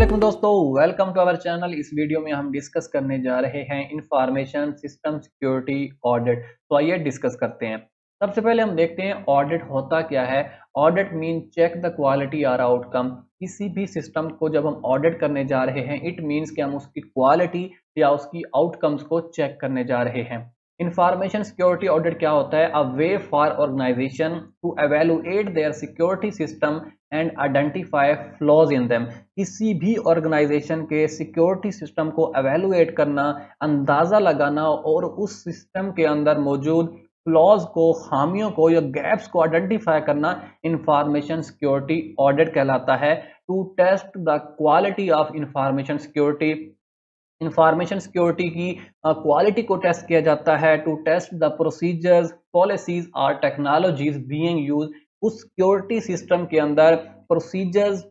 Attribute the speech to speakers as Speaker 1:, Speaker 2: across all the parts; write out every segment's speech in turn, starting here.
Speaker 1: वालेकुम दोस्तों, welcome to our channel. इस वीडियो में हम डिस्कस करने जा रहे हैं इंफॉर्मेशन सिस्टम सिक्योरिटी ऑडिट। तो आइए डिस्कस करते हैं। सबसे पहले हम देखते हैं ऑडिट होता क्या है। Audit mean check the quality और आउटकम। किसी भी सिस्टम को जब हम ऑडिट करने जा रहे हैं, इट मीन्स कि हम उसकी क्वालिटी या उसकी आउटकम्स को चेक करने जा रहे हैं। इंफॉर्मेशन सिक्योरिटी ऑडिट क्या होता है? A way for organisation to evaluate their security system and identify flaws in them. किसी भी ऑर्गेनाइजेशन के सिक्योरिटी सिस्टम को एवेलुएट करना, अंदाज़ा लगाना और उस सिस्टम के अंदर मौजूद फ्लॉज को, खामियों को या गैप्स को आइडेंटिफाई करना इंफॉर्मेशन सिक्योरिटी ऑडिट कहलाता है। To test the quality of information security, information security की क्वालिटी को टेस्ट किया जाता है। To test the procedures, policies और टेक्नोलॉजीज बीइंग यूज। उस सिक्योरिटी सिस्टम के अंदर प्रोसीजर्स,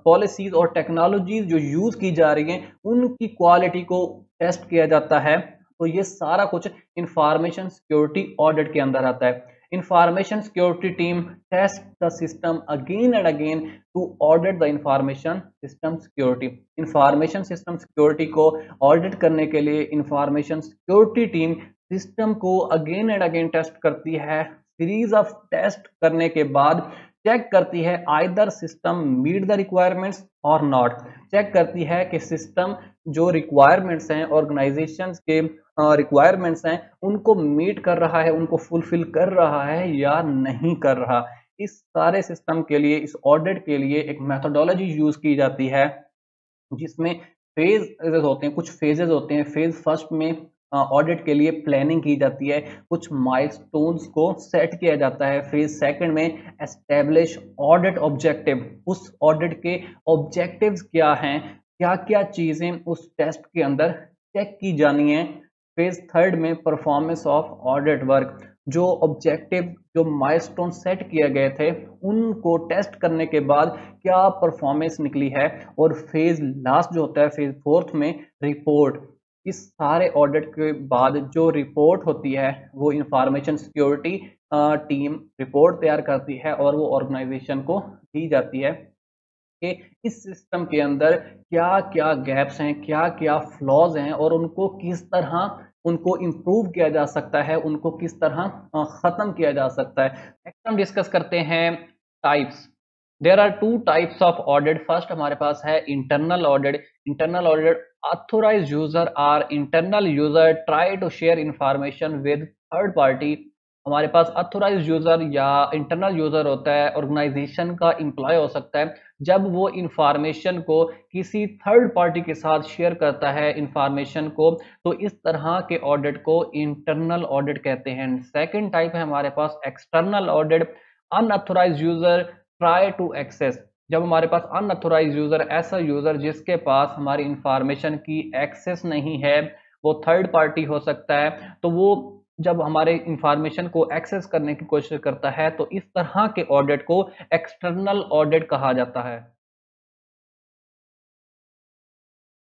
Speaker 1: पॉलिसीज और टेक्नोलॉजीज जो यूज की जा रही हैं, उनकी क्वालिटी को टेस्ट किया जाता है। तो ये सारा कुछ इंफॉर्मेशन सिक्योरिटी ऑडिट के अंदर आता है। Information security team test the system again and again to audit the information system security. Information system security को ऑडिट करने के लिए इंफॉर्मेशन सिक्योरिटी टीम सिस्टम को अगेन एंड अगेन टेस्ट करती है। सीरीज ऑफ टेस्ट करने के बाद चेक करती है either system meet the requirements और नॉट। चेक करती है कि सिस्टम जो रिक्वायरमेंट्स हैं, ऑर्गेनाइजेशंस के रिक्वायरमेंट्स हैं, उनको मीट कर रहा है, उनको फुलफिल कर रहा है या नहीं कर रहा। इस सारे सिस्टम के लिए, इस ऑडिट के लिए एक मेथोडोलॉजी यूज की जाती है जिसमें फेजेस होते हैं, कुछ फेजेस होते हैं। फेज फर्स्ट में ऑडिट के लिए प्लानिंग की जाती है, कुछ माइलस्टोन्स को सेट किया जाता है। फेज सेकंड में एस्टेब्लिश ऑडिट ऑब्जेक्टिव, उस ऑडिट के ऑब्जेक्टिव्स क्या हैं, क्या क्या चीज़ें उस टेस्ट के अंदर चेक की जानी है। फेज थर्ड में परफॉर्मेंस ऑफ ऑडिट वर्क, जो ऑब्जेक्टिव, जो माइलस्टोन सेट किए गए थे, उनको टेस्ट करने के बाद क्या परफॉर्मेंस निकली है। और फेज लास्ट जो होता है, फेज फोर्थ में रिपोर्ट। इस सारे ऑडिट के बाद जो रिपोर्ट होती है वो इंफॉर्मेशन सिक्योरिटी टीम रिपोर्ट तैयार करती है और वो ऑर्गेनाइजेशन को दी जाती है कि इस सिस्टम के अंदर क्या क्या गैप्स हैं, क्या क्या फ्लॉज हैं और उनको किस तरह उनको इम्प्रूव किया जा सकता है, उनको किस तरह ख़त्म किया जा सकता है। नेक्स्ट हम डिस्कस करते हैं types. There are two types of audit. First हमारे पास है internal audit. Internal audit, authorised user और internal user try to share information with third party. हमारे पास ऑथोराइज्ड यूजर या इंटरनल यूजर होता है, ऑर्गेनाइजेशन का एम्प्लॉय हो सकता है। जब वो इंफॉर्मेशन को किसी थर्ड पार्टी के साथ शेयर करता है इंफॉर्मेशन को, तो इस तरह के ऑडिट को इंटरनल ऑडिट कहते हैं। सेकंड टाइप है हमारे पास external audit. Unauthorised user try to access. जब हमारे पास अनऑथोराइज्ड यूजर, ऐसा यूजर जिसके पास हमारी इंफॉर्मेशन की एक्सेस नहीं है, वो थर्ड पार्टी हो सकता है, तो वो जब हमारे इंफॉर्मेशन को एक्सेस करने की कोशिश करता है, तो इस तरह के ऑडिट को एक्सटर्नल ऑडिट कहा जाता है।